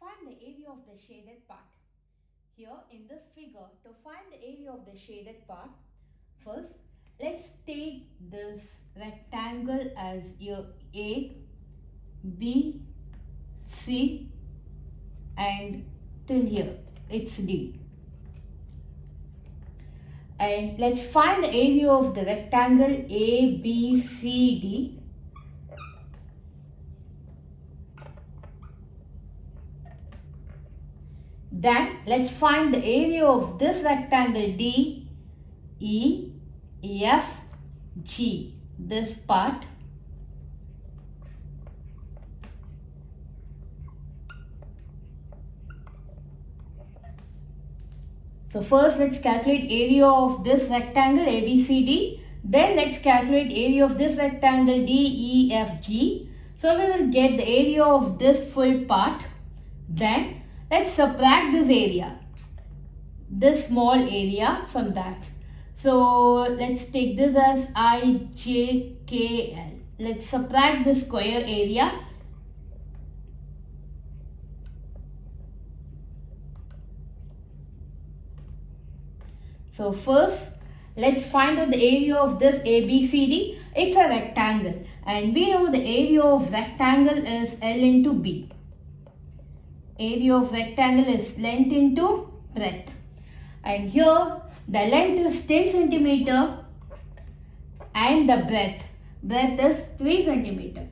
Find the area of the shaded part. Here in this figure, to find the area of the shaded part, first let's take this rectangle as your A, B, C and till here it's D. And let's find the area of the rectangle ABCD. Then let's find the area of this rectangle DEFG, this part. So first let's calculate area of this rectangle ABCD. Then let's calculate area of this rectangle DEFG. So we will get the area of this full part. Then let's subtract this area, this small area from that. So let's take this as IJKL. Let's subtract the square area. So first let's find out the area of this ABCD. It's a rectangle and we know the area of rectangle is L into B. Area of rectangle is length into breadth. And here the length is 10 centimeter and the breadth is 3 centimeter.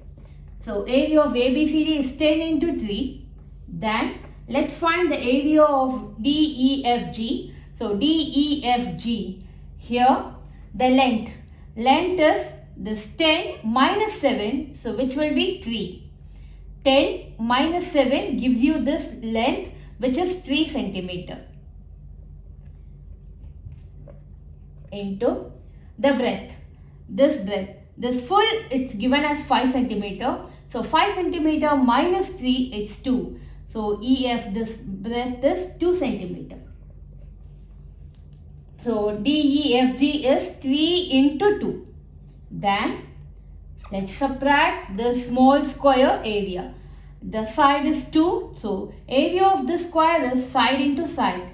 So area of ABCD is 10 into 3. Then let's find the area of DEFG. So DEFG, here the length is this 10 minus 7, so which will be 3. 10 minus 7 gives you this length which is 3 centimeter into the breadth. This full it's given as 5 centimeter. So 5 centimeter minus 3 it's 2. So EF this breadth is 2 centimeter. So DEFG is 3 into 2. Then let's subtract the small square area. The side is 2. So area of the square is side into side.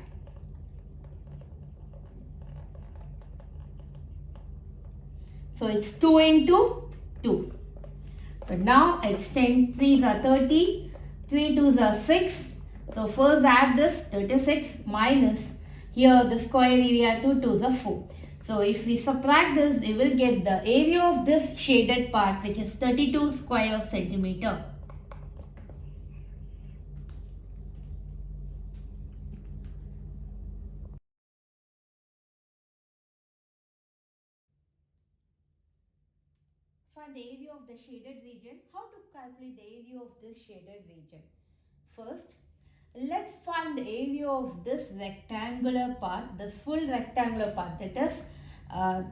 So it's 2 into 2. So now it's 10 3s are 30. 3 2s are 6. So first add this 36 minus here the square area 2 2s are 4. So if we subtract this, we will get the area of this shaded part which is 32 square centimeter. Find the area of the shaded region. How to calculate the area of this shaded region? First, let's find the area of this rectangular part, this full rectangular part, that is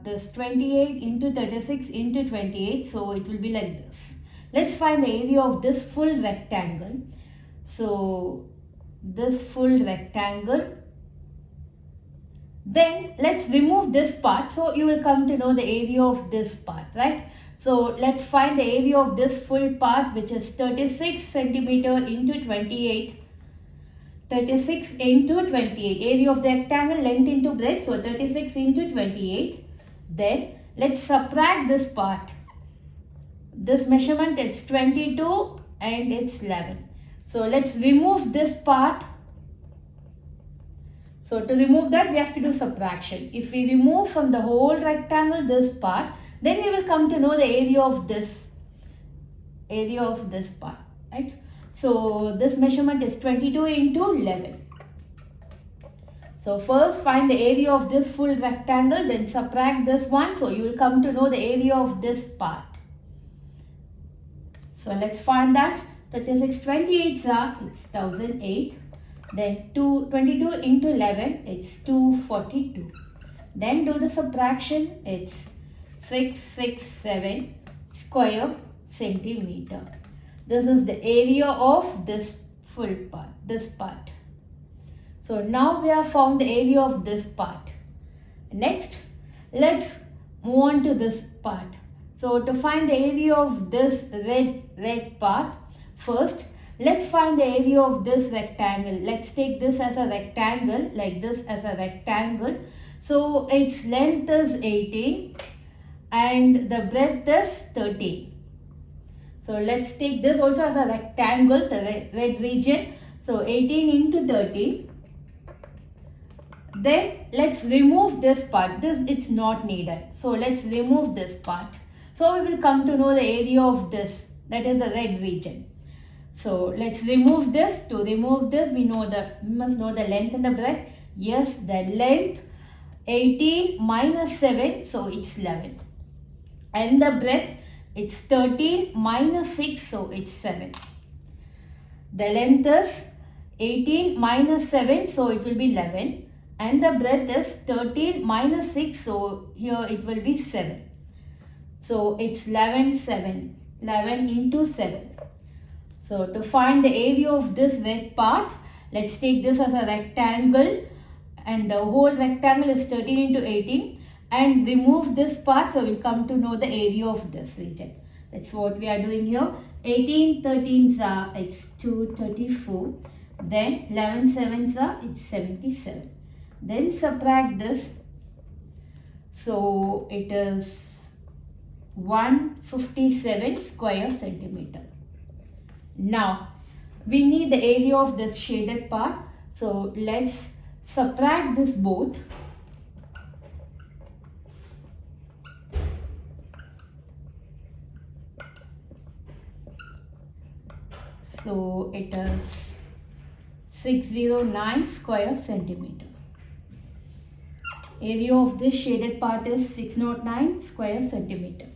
this 28 into 36 into 28. So it will be like this. Let's find the area of this full rectangle. So this full rectangle. Then let's remove this part. So you will come to know the area of this part, right? So let's find the area of this full part which is 36 centimeter into 28. 36 into 28. Area of the rectangle, length into breadth. So 36 into 28. Then let's subtract this part. This measurement it's 22 and it's 11. So let's remove this part. So to remove that we have to do subtraction. If we remove from the whole rectangle this part, then we will come to know the area of this part, right? So this measurement is 22 into 11. So first find the area of this full rectangle, then subtract this one. So you will come to know the area of this part. So let's find that. 36 28s are it's 1008. Then 22 into 11 it's 242. Then do the subtraction, it's 667 square centimeter. This is the area of this full part, this part. So now we have found the area of this part. Next, let's move on to this part. So to find the area of this red part, first let's find the area of this rectangle. Let's take this as a rectangle, like this as a rectangle. So its length is 18 and the breadth is 13. So let's take this also as a rectangle, the red region. So 18 into 13. Then let's remove this part. This it's not needed. So let's remove this part. So we will come to know the area of this, that is the red region. So let's remove this. To remove this, we must know the length and the breadth. Yes, the length 18 minus 7, so it's 11. And the breadth, it's 13 minus 6, so it's 7. The length is 18 minus 7, so it will be 11. And the breadth is 13 minus 6, so here it will be 7. So it's 11 into 7. So to find the area of this red part, let's take this as a rectangle. And the whole rectangle is 13 into 18. And remove this part, so we'll come to know the area of this region. That's what we are doing here. 18 13s are, it's 234. Then 11 7s are, it's 77. Then subtract this. So it is 157 square centimeter. Now we need the area of this shaded part. So let's subtract this both. So it is 609 square centimeter. Area of this shaded part is 609 square centimeter.